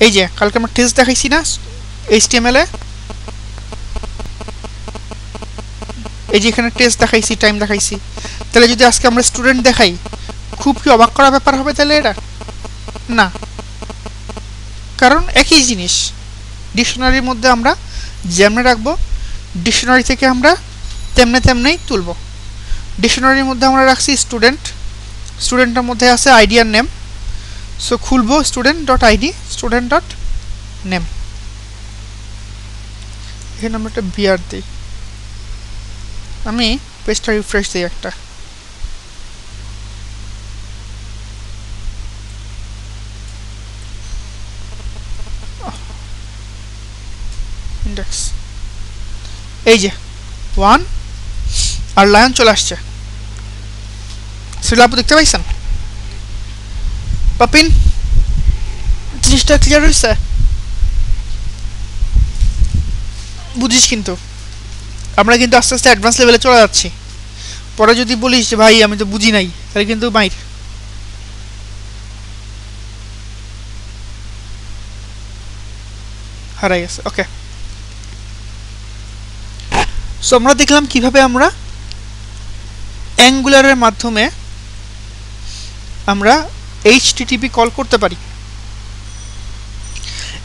এই যে কালকে আমরা টেস্ট দেখাইছি না HTML এ, এই যে এখানে টেস্ট দেখাইছি, টাইম দেখাইছি। তাহলে যদি আজকে আমরা স্টুডেন্ট দেখাই, খুব কি অবাক করা ব্যাপার হবে তাহলে এটা? না, কারণ একই জিনিস ডিকশনারির মধ্যে আমরা যেমনে রাখবো, ডিকশনারি থেকে আমরা তেমনেই তুলব। ডিকশনারির মধ্যে আমরা রাখছি স্টুডেন্ট, স্টুডেন্টের মধ্যে আছে আইডি আর নেম। সো খুলবো student dot ID, student dot name. এখানে আমরা একটা বিআর দিই, আমি পেজটা রিফ্রেশ দিই একটা। ইন্ডেক্স এই যে 1 আর লায়ন চলে আসছে। সেটা আপনি দেখতে পাইছেন? পাপিন, জিনিসটা ক্লিয়ার হয়েছে? বুঝিস কিন্তু আমরা কিন্তু আস্তে আস্তে অ্যাডভান্স লেভেলে চলে যাচ্ছি। পরে যদি বলিস যে ভাই আমি তো বুঝি নাই, তাহলে কিন্তু মাইর। হারাই গেছে। ওকে, সো আমরা দেখলাম কিভাবে আমরা অ্যাঙ্গুলারের মাধ্যমে আমরা HTTP কল করতে পারি।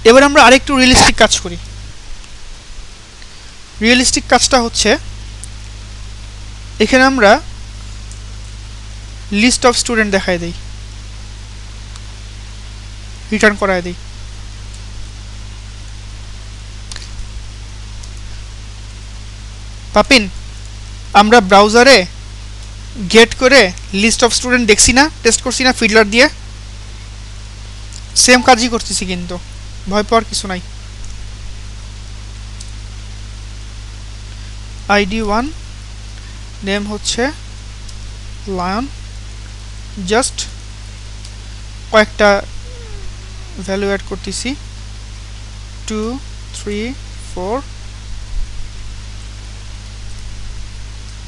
এবার আমরা আরেকটু রিয়েলিস্টিক কাজ করি। রিয়েলিস্টিক কাজটা হচ্ছে এখানে আমরা লিস্ট অফ স্টুডেন্ট দেখায় দেই, রিটার্ন করায় দেই। পাপিন, আমরা ব্রাউজারে গেট করে লিস্ট অফ স্টুডেন্ট দেখছি না, টেস্ট করছি না ফিডলার দিয়ে? সেম কাজই করতেছি, কিন্তু ভয় পাওয়ার কিছু নাই। আইডি 1, নেম হচ্ছে লায়ন, জাস্ট কয়েকটা ভ্যালু অ্যাড করতেছি, 2 3 4,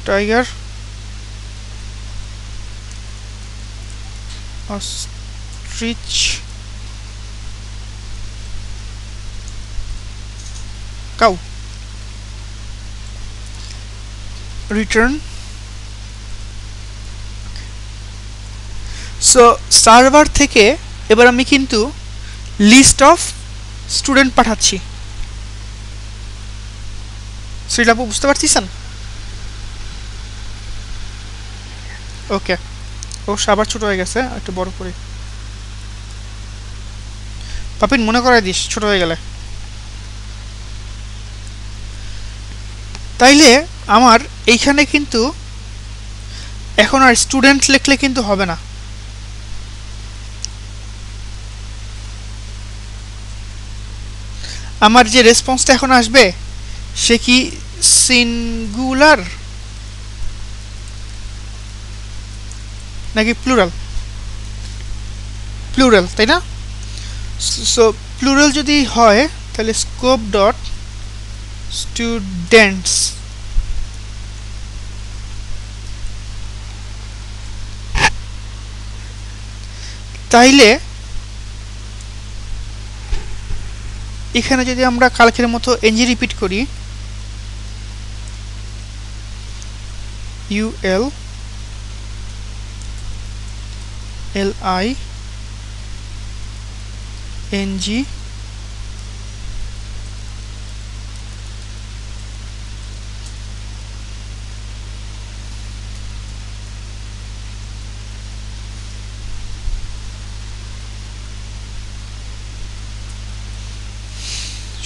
tiger, ostrich, cow, return. So server থেকে এবার আমি কিন্তু লিস্ট অফ স্টুডেন্ট পাঠাচ্ছি। সেটা আপু বুঝতে পারতেছেন? ওকে, ও আবার ছোট হয়ে গেছে, একটু বড় করি। পাপিন মনে করাই দিস ছোট হয়ে গেলে। তাইলে আমার এইখানে কিন্তু এখন আর স্টুডেন্ট লিখলে কিন্তু হবে না। আমার যে রেসপন্সটা এখন আসবে সে কি সিঙ্গুলার নাকি প্লুরাল? প্লুরাল, তাই না? সো প্লুরাল যদি হয় তাহলে স্কোপ ডট স্টুডেন্টস, তাইলে এখানে যদি আমরা কালকের মতো এনজি রিপিট করি, UL LI NG,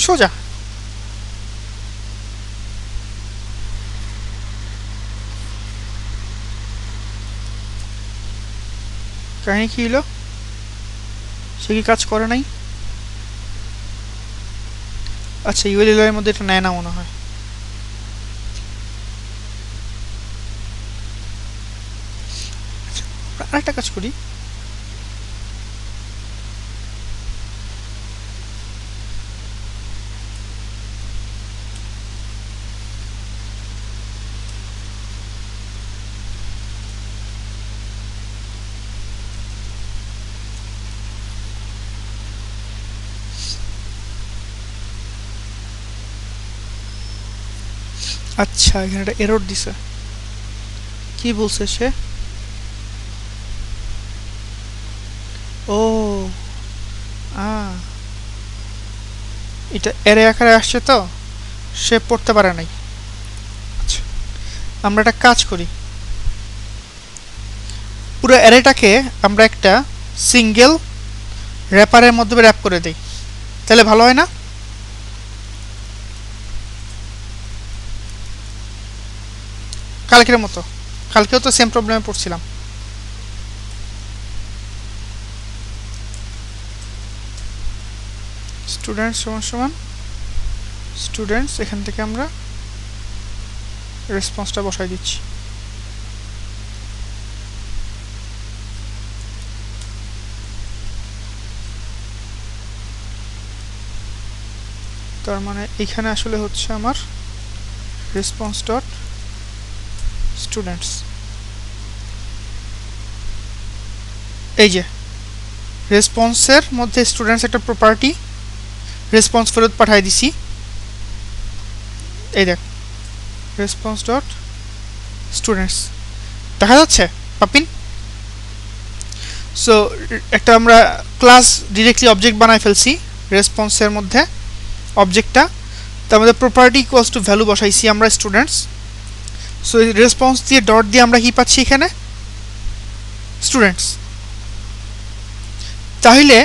সোজা। কাহিনী কি হলো? সে কি কাজ করে নাই? আচ্ছা, UL এর মধ্যে এটা নেয় না মনে হয়। আরেকটা কাজ করি, আচ্ছা এখানে একটা এরর দিছে কি বলছে সে ও এটা এরে আকারে আসছে তো সে পড়তে পারে নাই আচ্ছা আমরা একটা কাজ করি পুরো অ্যারেটাকে আমরা একটা সিঙ্গেল র্যাপারের মধ্যে র্যাপ করে দেই তাহলে ভালো হয় না কালকের মতো কালকেও তো সেম প্রবলেমে পড়ছিলাম স্টুডেন্টস সমান সমান স্টুডেন্টস এখান থেকে আমরা রেসপন্সটা বসাই দিচ্ছি তার মানে এখানে আসলে হচ্ছে আমার রেসপন্স ডট স্টুডেন্টস এই যে রেসপন্সের মধ্যে স্টুডেন্টস একটা প্রপার্টি রেসপন্স ফেরত পাঠাই দিছি এই দেখ রেসপন্স ডট স্টুডেন্টস দেখা যাচ্ছে পাপিন সো একটা আমরা ক্লাস ডিরেক্টলি অবজেক্ট বানাই ফেলছি রেসপন্সের মধ্যে অবজেক্টটা তার মধ্যে প্রপার্টি ইকুয়ালস টু ভ্যালু বসাইছি আমরা স্টুডেন্টস সো এই রেসপন্স দিয়ে ডট দিয়ে আমরা কি পাচ্ছি এখানে স্টুডেন্টস তাহলে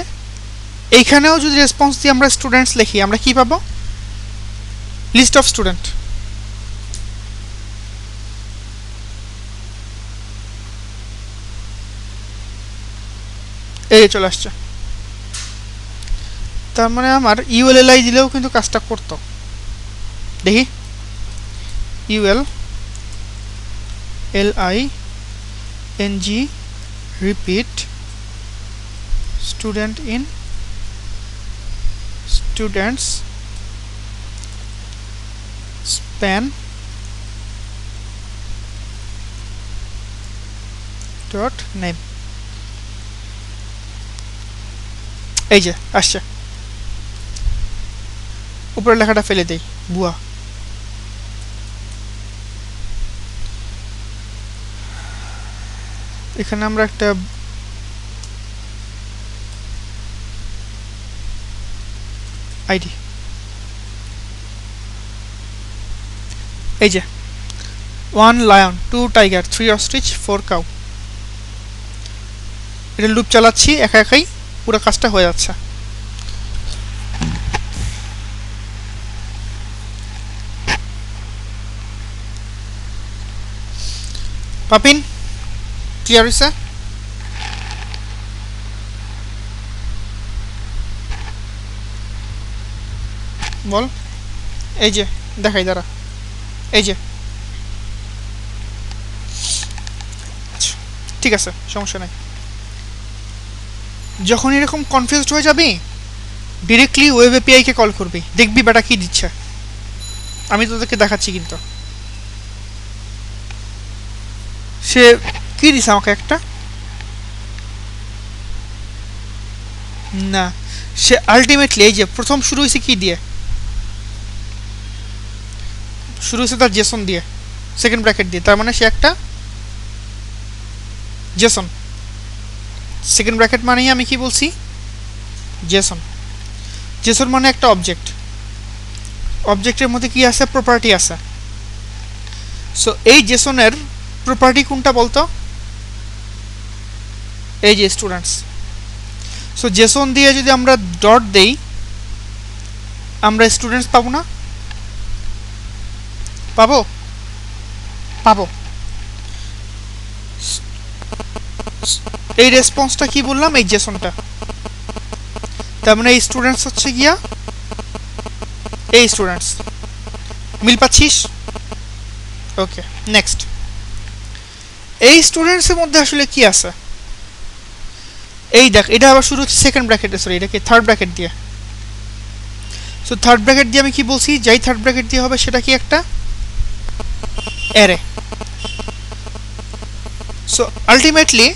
এইখানেও যদি রেসপন্স দিয়ে আমরা স্টুডেন্টস লিখি আমরা কি পাবো লিস্ট অফ স্টুডেন্ট এই চলে আসছে তার মানে আমার ইউএলএলআই দিলেও কিন্তু কাজটা করতো দেখি UL LI NG repeat student in students span dot name এই যে আসছে উপরে লেখাটা ফেলে দেই বুয়া এখানে আমরা একটা আইডি এই যে 1 লায়ন 2 টাইগার 3 অস্ট্রিচ 4 কাউ এটা লুপ চালাচ্ছি একা একাই পুরো কাজটা হয়ে যাচ্ছে পাপিন ক্লিয়ার হইছে বল এই যে দেখাই দাঁড়া এই যে ঠিক আছে সমস্যা নাই যখন এরকম কনফিউজড হয়ে যাবি ডাইরেক্টলি ওয়েব এপিআই কে কল করবি দেখবি বেটা কি দিচ্ছে আমি তোদেরকে দেখাচ্ছি কিন্তু সে কি দিছে আমাকে একটা না সে আলটিমেটলি এই যে প্রথম শুরু হয়েছে কি দিয়ে শুরু হয়েছে তার জেসন দিয়ে সেকেন্ড ব্র্যাকেট দিয়ে তার মানে সে একটা জেসন সেকেন্ড ব্র্যাকেট মানেই আমি কি বলছি জেসন জেসন মানে একটা অবজেক্ট অবজেক্টের মধ্যে কি আছে প্রপার্টি আছে সো এই জেসনের প্রপার্টি কোনটা বলতো এই যে স্টুডেন্টস সো জেসন দিয়ে যদি আমরা ডট দেই আমরা স্টুডেন্টস পাবো না পাবো পাবো এই রেসপন্সটা কি বললাম এই জেসনটা তার মানে এই স্টুডেন্টস হচ্ছে গিয়া এই স্টুডেন্টস মিল পাচ্ছিস ওকে নেক্সট এই স্টুডেন্টসের মধ্যে আসলে কি আছে এই দেখ এটা আবার শুরু হচ্ছে সেকেন্ড ব্র্যাকেটে সরি এটাকে থার্ড ব্র্যাকেট দিয়ে সো থার্ড ব্র্যাকেট দিয়ে আমি কি বলছি যাই থার্ড ব্র্যাকেট দিয়ে হবে সেটা কি একটা অ্যারে সো আলটিমেটলি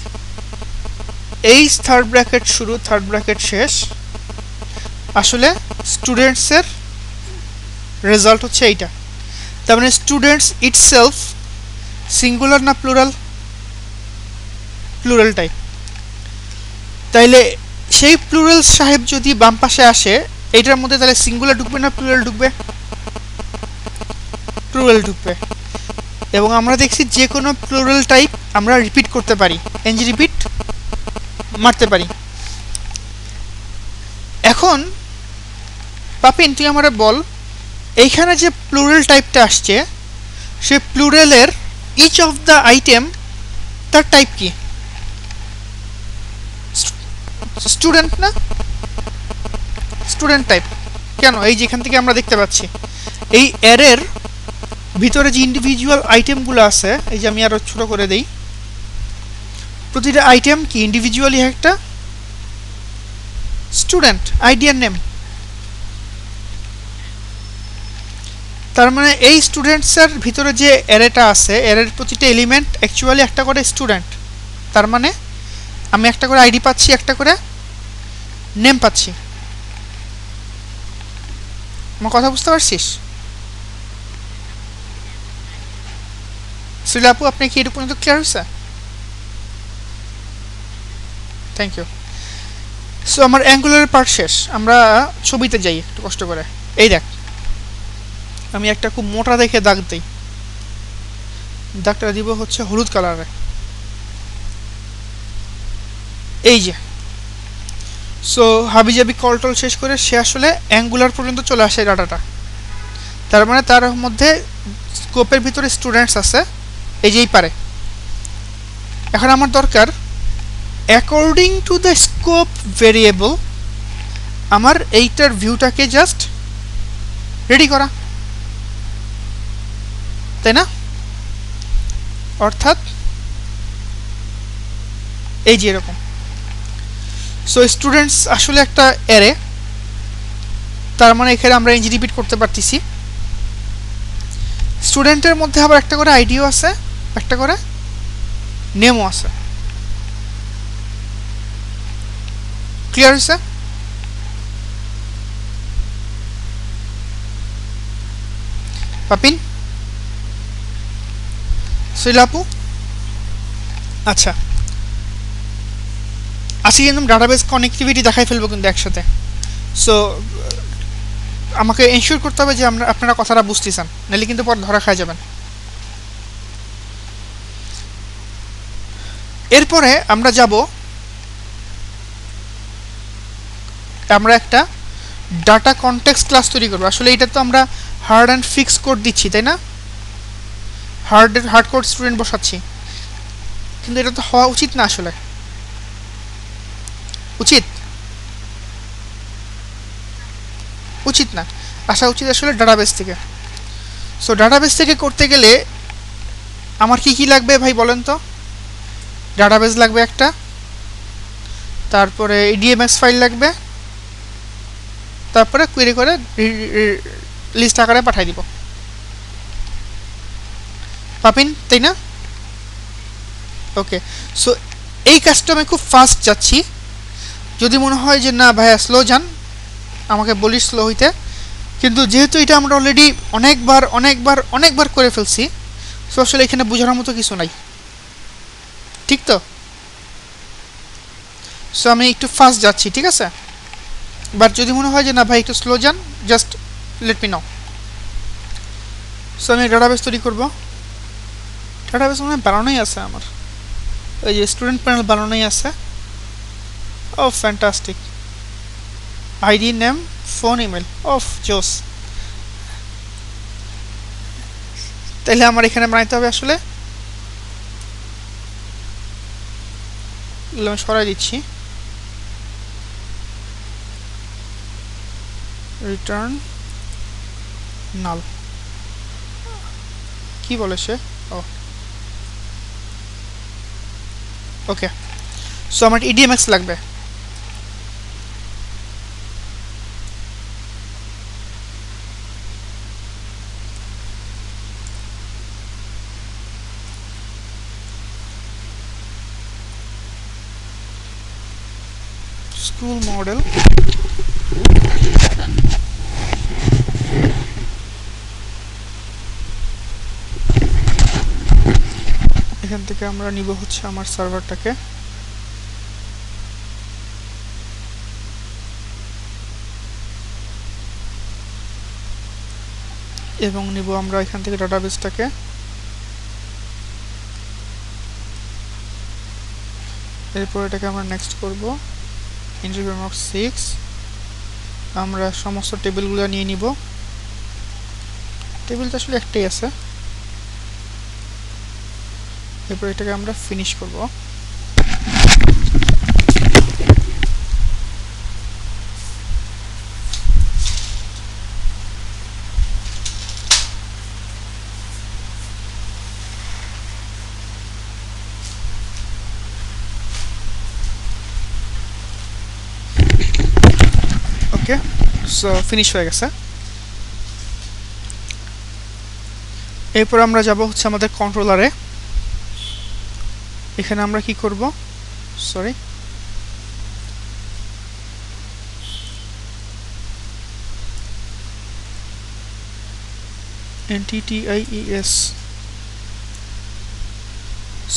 এই থার্ড ব্র্যাকেট শুরু থার্ড ব্র্যাকেট শেষ আসলে স্টুডেন্টসের রেজাল্ট হচ্ছে এইটা তার মানে স্টুডেন্টস ইটসেলফ সিঙ্গুলার না প্লুরাল? Plural type. তাইলে সেই প্লুরাল সাহেব যদি বাম পাশে আসে এইটার মধ্যে, তাহলে সিঙ্গুলার ঢুকবে না প্লুরাল ঢুকবে? প্লুরাল ঢুকবে। এবং আমরা দেখছি যে কোনো প্লুরাল টাইপ আমরা রিপিট করতে পারি, এনজি রিপিট মারতে পারি। এখন পাপিন তুই আমারে বল, এইখানে যে প্লুরাল টাইপটা আসছে সে প্লুরালের ইচ অফ দ্য আইটেম তার টাইপ কি? স্টুডেন্ট না? Student type. কেন? এই যেখান থেকে আমরা দেখতে পাচ্ছি এই অ্যারের ভিতরে যে ইন্ডিভিজুয়াল আইটেমগুলো আছে, এই যে আমি আরো ছোট করে দেই, প্রতিটা আইটেম কি ইন্ডিভিজুয়ালি একটা স্টুডেন্ট আইডিয়ার নেম। তার মানে এই স্টুডেন্টসের ভিতরে যে অ্যারেটা আছে, অ্যারের প্রতিটা এলিমেন্ট অ্যাকচুয়ালি একটা করে স্টুডেন্ট। তার মানে আমি একটা করে আইডি পাচ্ছি, একটা করে নেম পাচ্ছি। আমার কথা বুঝতে পারছিস? সুইলা আপু, আপনি কি এটা পর্যন্ত ক্লিয়ার হয়েছে? Thank you. সো আমার অ্যাঙ্গুলার পার্ট শেষ, আমরা ছবিতে যাই একটু কষ্ট করে। এই দেখ, আমি একটা খুব মোটা দেখে দাগ দিই, দাগটা দিব হচ্ছে হলুদ কালারে। এই যে, সো হাবিজাবি কলটল শেষ করে সে আসলে অ্যাঙ্গুলার পর্যন্ত চলে আসে ডাটাটা। তার মানে তার মধ্যে স্কোপের ভিতরে স্টুডেন্টস আছে, এই যেই পারে। এখন আমার দরকার according to the scope variable আমার এইটার ভিউটাকে জাস্ট রেডি করা, তাই না? অর্থাৎ এই যে এরকম। সো স্টুডেন্টস আসলে একটা অ্যারে, তার মানে এখানে আমরা এনজি রিপিট করতে পারতেছি। স্টুডেন্টের মধ্যে আবার একটা করে আইডিও আছে, একটা করে নেমও আছে। ক্লিয়ার হয়েছে? পাপিন, শৈলাপু, আচ্ছা আজকে কিন্তু ডাটাবেস কানেক্টিভিটি দেখাই ফেলবো কিন্তু একসাথে। সো আমাকে এনশিওর করতে হবে যে আপনারা কথাটা বুঝতেছেন, নাহলে কিন্তু পর ধরা খাই যাবেন। এরপরে আমরা যাব, আমরা একটা ডাটা কনটেক্সট ক্লাস তৈরি করবো। আসলে এটা তো আমরা হার্ড অ্যান্ড ফিক্স কোড দিচ্ছি, তাই না? হার্ড কোড স্টুডেন্ট বসাচ্ছি, কিন্তু এটা তো হওয়া উচিত না। আসলে উচিত না, আসা উচিত আসলে ডাটাবেস থেকে। সো ডাটাবেস থেকে করতে গেলে আমার কি কি লাগবে ভাই বলেন তো? ডাটাবেস লাগবে একটা, তারপরে ইডিএমএক্স ফাইল লাগবে, তারপরে কোয়েরি করে লিস্ট আকারে পাঠিয়ে দিব। পাপিন, তাই না? ওকে, সো এই কাজটা আমি খুব ফাস্ট যাচ্ছি। যদি মনে হয় যে না ভাইয়া স্লো যান, আমাকে বলিস স্লো হইতে। কিন্তু যেহেতু এটা আমরা অলরেডি অনেকবার করে ফেলছি, সো আসলে এখানে বোঝানোর মতো কিছু নাই, ঠিক তো? সো আমি একটু ফাস্ট যাচ্ছি, ঠিক আছে? বাট যদি মনে হয় যে না ভাই একটু স্লো যান, just let me no. So আমি ডাটাবেস তৈরি করবো। ডাটাবেস মনে হয় বানানোই আছে আমার, ওই যে স্টুডেন্ট প্যানেল বানানোই আছে। ও fantastic, ID, name, phone, email, অফ জোস। তাহলে আমার এখানে বানাইতে হবে আসলে, আমি সরাই দিচ্ছি, রিটার্ন নাল। কি বলে সে? ও ওকে, সো আমার ইডিএমএক্স লাগবে। স্কুল মডেল, এখান থেকে আমরা নিব হচ্ছে আমার সার্ভারটাকে, এবং নিব আমরা এখান থেকে ডাটাবেসটাকে, এরপর এটাকে আমরা নেক্সট করব এন্ট্রি ফ্রেমওয়ার্ক 6। আমরা সমস্ত টেবিলগুলো নিয়ে নিব, টেবিল তো আসলে একটাই আছে। এরপর এটাকে আমরা ফিনিশ করব। ওকে, সো ফিনিশ হয়ে গেছে। এরপর আমরা যাব হচ্ছে আমাদের কন্ট্রোলারে। এখানে আমরা কি করব, sorry, NTTIES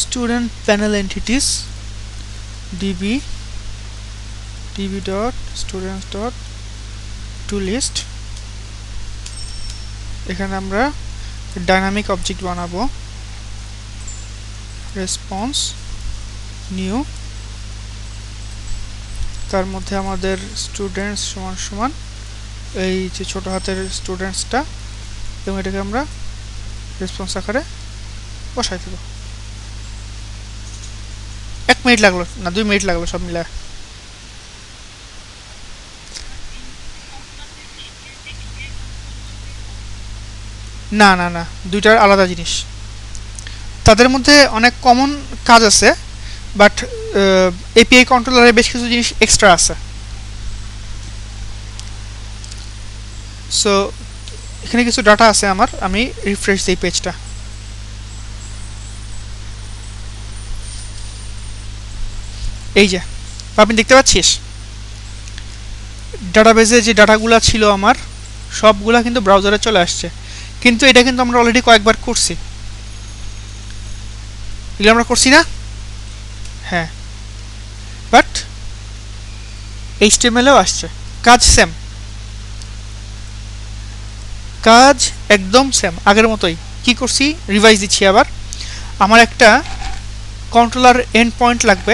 student panel entities db.students.toList। এখানে আমরা ডাইনামিক অবজেক্ট বানাবো, রেসপন্স নিউ, তার মধ্যে আমাদের স্টুডেন্টস সমান সমান এই যে ছোট হাতের স্টুডেন্টসটা, এবং এটাকে আমরা রেসপন্স আকারে বসাই দেব। 1 মিনিট লাগলো না, 2 মিনিট লাগলো সব মিলে। না না না, দুইটার আলাদা জিনিস। তাদের মধ্যে অনেক কমন কাজ আছে, বাট এপিআই কন্ট্রোলারে বেশ কিছু জিনিস এক্সট্রা আছে। সো এখানে কিছু ডাটা আছে আমার, আমি রিফ্রেশ দিই পেজটা। এই যে আপনি দেখতে পাচ্ছিস ডাটাবেজে যে ডাটাগুলো ছিল আমার সবগুলা কিন্তু ব্রাউজারে চলে আসছে, কিন্তু এটা কিন্তু আমরা অলরেডি কয়েকবার করছি। এগুলো আমরা করছি না? হ্যাঁ, বাট এইচটিএমএলেও আসছে, কাজ সেম, কাজ একদম সেম আগের মতোই। কি করছি, রিভাইজ দিচ্ছি আবার। আমার একটা কন্ট্রোলার এন্ড পয়েন্ট লাগবে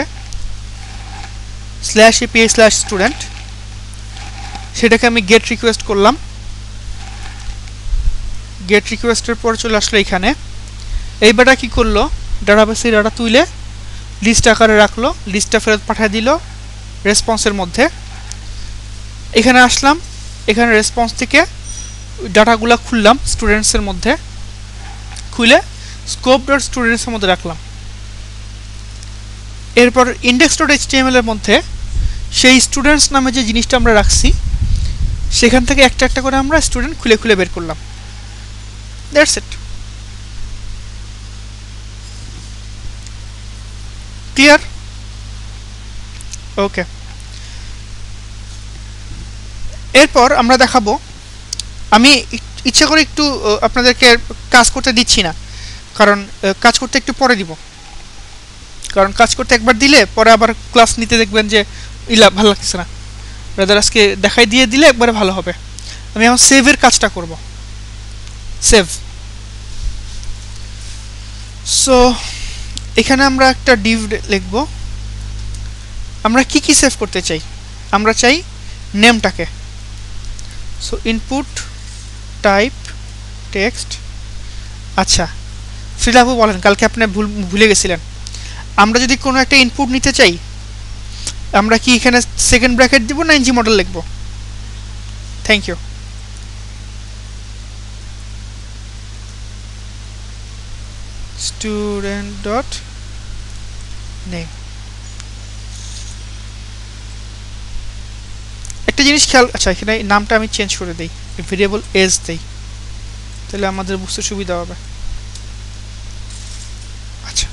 /API/student, সেটাকে আমি গেট রিকোয়েস্ট করলাম। গেট রিকোয়েস্টের পর চলে আসলো এখানে। এইবারটা কি করলো, ডাটাবেসে ডাটা তুলে লিস্ট আকারে রাখলো, লিস্টটা ফেরত পাঠিয়ে দিল রেসপন্সের মধ্যে। এখানে আসলাম, এখানে রেসপন্স থেকে ডাটাগুলো খুললাম স্টুডেন্টসের মধ্যে, খুলে scope.students এর মধ্যে রাখলাম। এরপর index.html এর মধ্যে সেই স্টুডেন্টস নামে যে জিনিসটা আমরা রাখছি সেখান থেকে একটা একটা করে আমরা স্টুডেন্ট খুলে খুলে বের করলাম। That's it, clear? ওকে, এরপর আমরা দেখাবো, আমি ইচ্ছা করে একটু আপনাদেরকে কাজ করতে দিচ্ছি না, কারণ কাজ করতে একটু পরে দিব, কারণ কাজ করতে একবার দিলে পরে আবার ক্লাস নিতে দেখবেন যে ভালো লাগছে না। ব্রাদার আজকে দেখাই দিয়ে দিলে একবারে ভালো হবে। আমি এখন সেভের কাজটা করব, সেভ। সো এখানে আমরা একটা ডিভ লিখব। আমরা কি কি সেভ করতে চাই, আমরা চাই নেমটাকে। So input type text. আচ্ছা ফ্রিলাভু বলেন, কালকে আপনি ভুলে গেছিলেন, আমরা যদি কোনো একটা ইনপুট নিতে চাই আমরা কি এখানে সেকেন্ড ব্র্যাকেট দিব না এনজি মডেল লিখব? Thank you. Student dot name. একটা জিনিস খেয়াল, আচ্ছা এখানে নামটা আমি চেঞ্জ করে দিই, ভেরিয়েবল এজ দেই, তাহলে আমাদের বুঝতে সুবিধা হবে। আচ্ছা,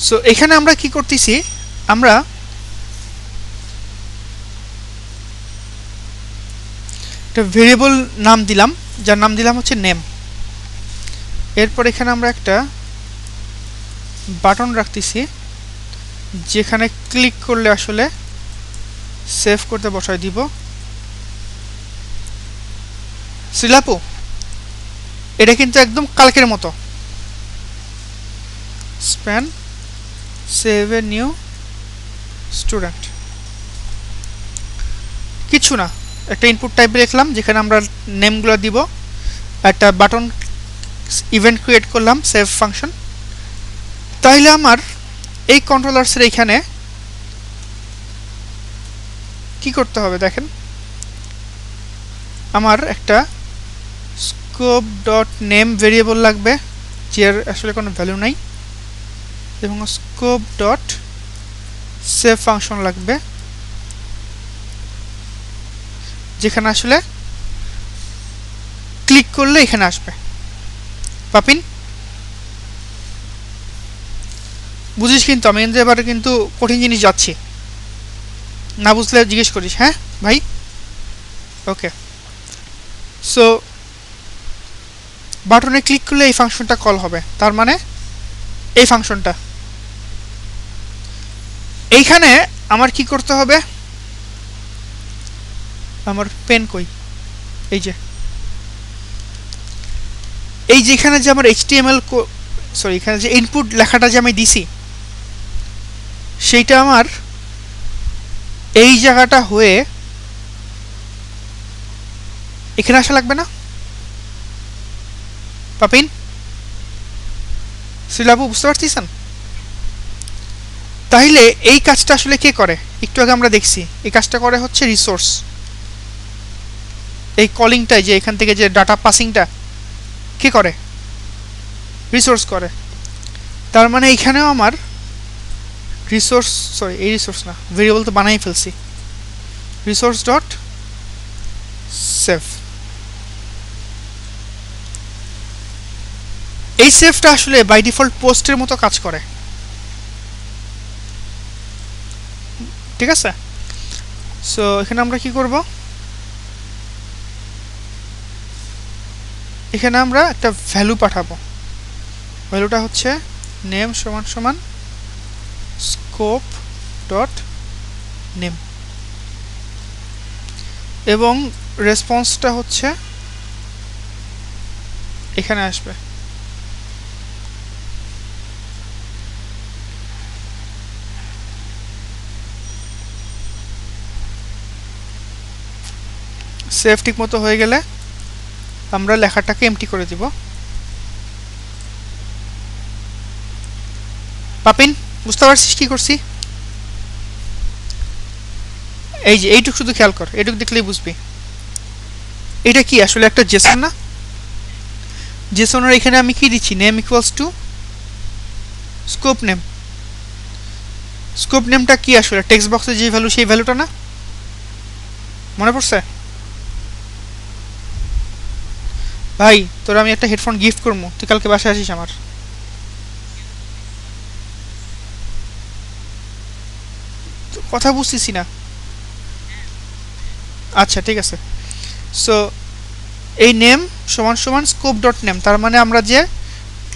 সো এখানে আমরা কি করতেছি, আমরা একটা ভেরিয়েবল নাম দিলাম, যার নাম দিলাম হচ্ছে নেম। এরপর এখানে আমরা একটা বাটন রাখতেছি যেখানে ক্লিক করলে আসলে সেভ করতে বসাই দিব। শ্রীলাপু, এটা কিন্তু একদম কালকের মতো। Span save a new student, কিছু না, একটা ইনপুট টাইপ লিখলাম যেখানে আমরা নেমগুলো দিব, একটা বাটন ইভেন্ট ক্রিয়েট করলাম সেভ ফাংশন। তাহলে আমার এই কন্ট্রোলার্সের এইখানে কি করতে হবে দেখেন, আমার একটা স্কোপ ডট নেম ভেরিয়েবল লাগবে যার আসলে কোনো ভ্যালু নাই, এবং স্কোপ ডট সেভ ফাংশন লাগবে যেখানে আসলে ক্লিক করলে এখানে আসবে। পাপিন বুঝিস কিন্তু, আমি কিন্তু এবার কিন্তু কঠিন জিনিস যাচ্ছি, না বুঝলে জিজ্ঞেস করিস। হ্যাঁ ভাই, ওকে। সো বাটনে ক্লিক করলে এই ফাংশনটা কল হবে, তার মানে এই ফাংশনটা। এইখানে আমার কি করতে হবে, আমার পেন কই, এই যে যেখানে যে আমার HTML সরি এখানে যে ইনপুট লেখাটা যে আমি দিছি সেইটা আমার এই জায়গাটা হয়ে এখানে আসা লাগবে না? পাপিন, শ্রীলাবু বুঝতে পারতেছেন? তাহলে এই কাজটা আসলে কে করে? একটু আগে আমরা দেখছি এই কাজটা করে হচ্ছে রিসোর্স। এই কলিংটাই যে এখান থেকে যে ডাটা পাসিংটা কে করে? রিসোর্স করে। তার মানে এখানেও আমার রিসোর্স, সরি এই রিসোর্স না, ভেরিয়েবল তো বানাই ফেলছি, রিসোর্স ডট সেভ। এই সেভটা আসলে বাই ডিফল্ট পোস্টের মতো কাজ করে, ঠিক আছে? সো এখানে আমরা কি করব, এখানে আমরা একটা ভ্যালু পাঠাবো, ভ্যালুটা হচ্ছে নেম সমান সমান স্কোপ ডট নেম, এবং রেসপন্সটা হচ্ছে এখানে আসবে। সেভ ঠিক মতো হয়ে গেলে আমরা লেখাটাকে এমটি করে দিব। পাপিন বুঝতে পারছিস কি করছি? এই যে এইটুক শুধু খেয়াল কর, এইটুক দেখলেই বুঝবি এটা কি আসলে একটা জেসন না? জেসনের এখানে আমি কি দিচ্ছি, name equals to scope name. Scope নেমটা কি আসলে টেক্সট বক্সে যে ভ্যালু সেই ভ্যালুটা না? মনে পড়ছে ভাই? তোর আমি একটা হেডফোন গিফট করবো, তুই কালকে বাসায় আসিস আমার। কথা বুঝতেছি না। আচ্ছা ঠিক আছে। সো এই নেম সমান সমান স্কোপ ডট নেম, তার মানে আমরা যে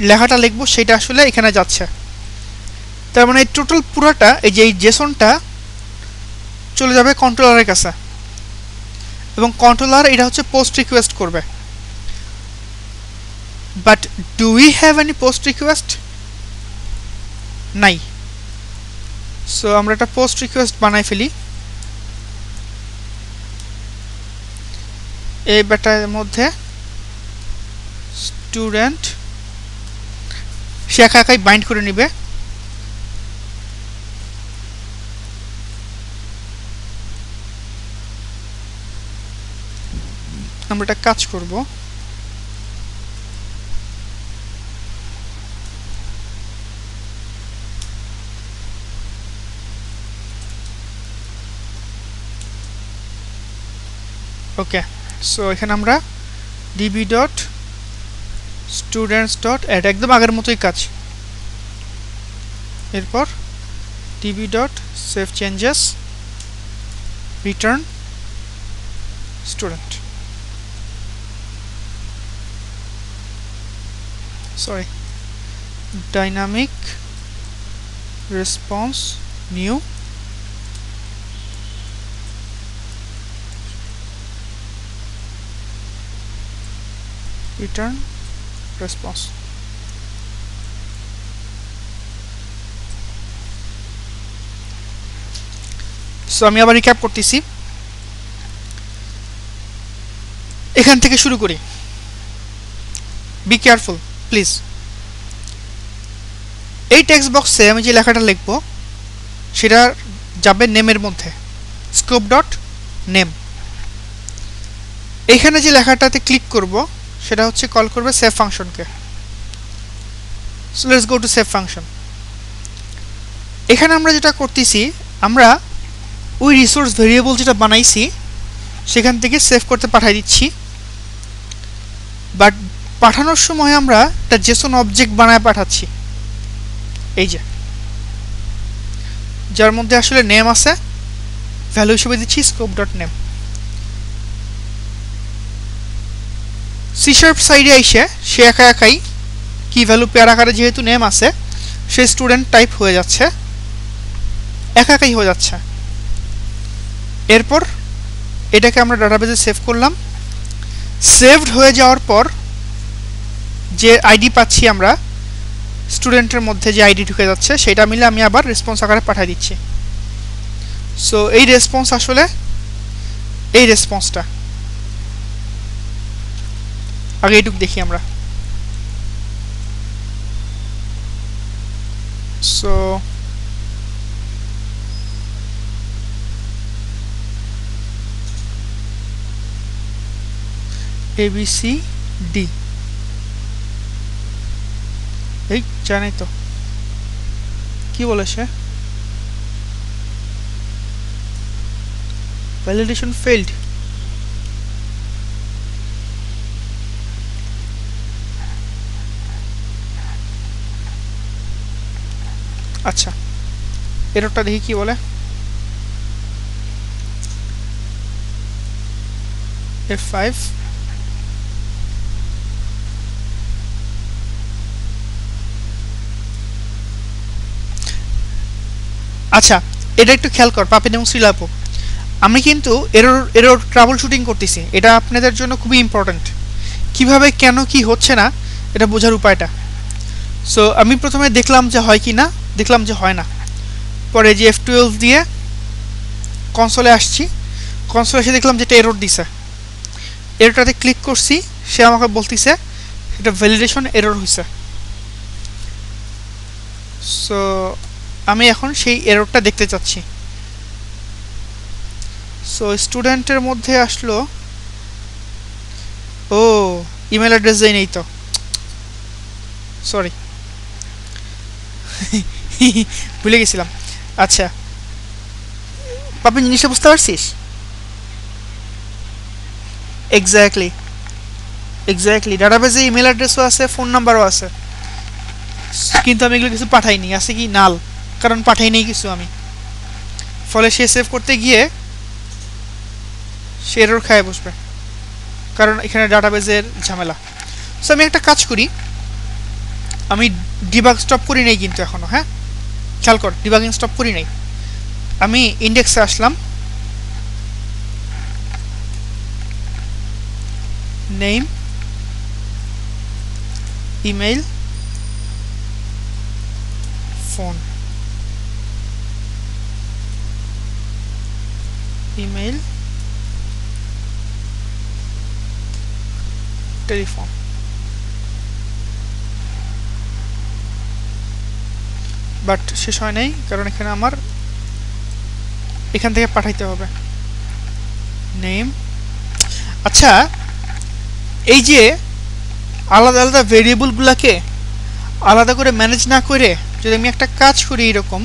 লেখাটা লিখবো সেটা আসলে এখানে যাচ্ছে। তার মানে এই টোটাল পুরোটা এই যে এই জেসনটা চলে যাবে কন্ট্রোলারের কাছে, এবং কন্ট্রোলার এটা হচ্ছে পোস্ট রিকোয়েস্ট করবে। But do we have any post request? নাই। সো আমরা একটা পোস্ট রিকোয়েস্ট বানাই ফেলি এই ব্যাটার মধ্যে। স্টুডেন্ট সে একা একাই বাইন্ড করে নিবে, আমরা একটা কাজ করব, ওকে। সো এখানে আমরা DB dot students dot add, একদম আগের মতোই কাজ। এরপর DB dot save changes return student, sorry dynamic response new return response. So আমি আবার রিক্যাপ করতেছি, এখান থেকে শুরু করি। Be careful please. এই টেক্সট বক্সে আমি যে লেখাটা লিখব সেটা যাবে নেমের মধ্যে, স্কোপ ডট নেম। এইখানে যে লেখাটাতে ক্লিক করব সেটা হচ্ছে কল করবে সেভ ফাংশনকে। So let's go to save function. এখানে আমরা যেটা করতেছি, আমরা ওই রিসোর্স ভেরিয়েবল যেটা বানাইছি সেখান থেকে সেভ করতে পাঠিয়ে দিচ্ছি, বাট পাঠানোর সময় আমরা একটা জেসন অবজেক্ট বানায় পাঠাচ্ছি, এই যে যার মধ্যে আসলে নেম আছে, ভ্যালু হিসেবে দিচ্ছি scope dot name. C sharp সাইডে এসে সে একা একাই কি ভ্যালু পেয়ার আকারে যেহেতু নেম আছে সে স্টুডেন্ট টাইপ হয়ে যাচ্ছে, একা একাই হয়ে যাচ্ছে। এরপর এটাকে আমরা ডাটাবেজে সেভ করলাম। সেভড হয়ে যাওয়ার পর যে আইডি পাচ্ছি আমরা স্টুডেন্টের মধ্যে, যে আইডি ঢুকে যাচ্ছে সেটা মিলে আমি আবার রেসপন্স আকারে পাঠিয়ে দিচ্ছি। সো এই রেসপন্স আসলে এই রেসপন্সটা আগে এইটুকু দেখি আমরা। সো ABCD এই জানি তো কি বলে সে, ভ্যালিডেশন ফেইল্ড। আচ্ছা এররটা দেখি কি বলে। F5 আচ্ছা এটা একটু খেয়াল কর পাপিন এবং শ্রীলাপু, আমি কিন্তু এরর ট্রাবল শুটিং করতেছি, এটা আপনাদের জন্য খুবই ইম্পর্টেন্ট, কিভাবে কেন কি হচ্ছে না এটা বোঝার উপায়টা। সো আমি প্রথমে দেখলাম যে হয় কি না, দেখলাম যে হয় না, পরে যে F12 দিয়ে কনসোলে আসছি, কনসোলে এসে দেখলাম যেটা এরর দিছে, এররটাতে ক্লিক করছি, সে আমাকে বলতেছে এটা ভ্যালিডেশন এরর হয়েছে। সো আমি এখন সেই এররটা দেখতে চাচ্ছি। সো স্টুডেন্টের মধ্যে আসলো, ও ইমেল অ্যাড্রেস দেই নেই তো, সরি ভুলে গেছিলাম। আচ্ছা পাপি জিনিসটা বুঝতে পারছিস? এক্স্যাক্টলি এক্স্যাক্টলি ডাটাবেজে ইমেল অ্যাড্রেসও আছে, ফোন নাম্বারও আছে, কিন্তু আমি এগুলো কিছু পাঠাইনি, আছে কি নাল, কারণ পাঠাইনি কিছু আমি, ফলে সে সেভ করতে গিয়ে সে এরর খায় বসবে, কারণ এখানে ডাটাবেজের ঝামেলা। সো আমি একটা কাজ করি, আমি ডিবাগ স্টপ করি নাই কিন্তু এখনো, হ্যাঁ খেয়াল কর ডিবাগিং স্টপ করি নাই, আমি ইন্ডেক্সে আসলাম, name email phone, email telephone, but শেষ হয় নাই কারণ এখানে আমার এখান থেকে পাঠাইতে হবে নেম। আচ্ছা এই যে আলাদা আলাদা ভেরিয়েবলগুলোকে আলাদা করে ম্যানেজ না করে যদি আমি একটা কাজ করি এরকম,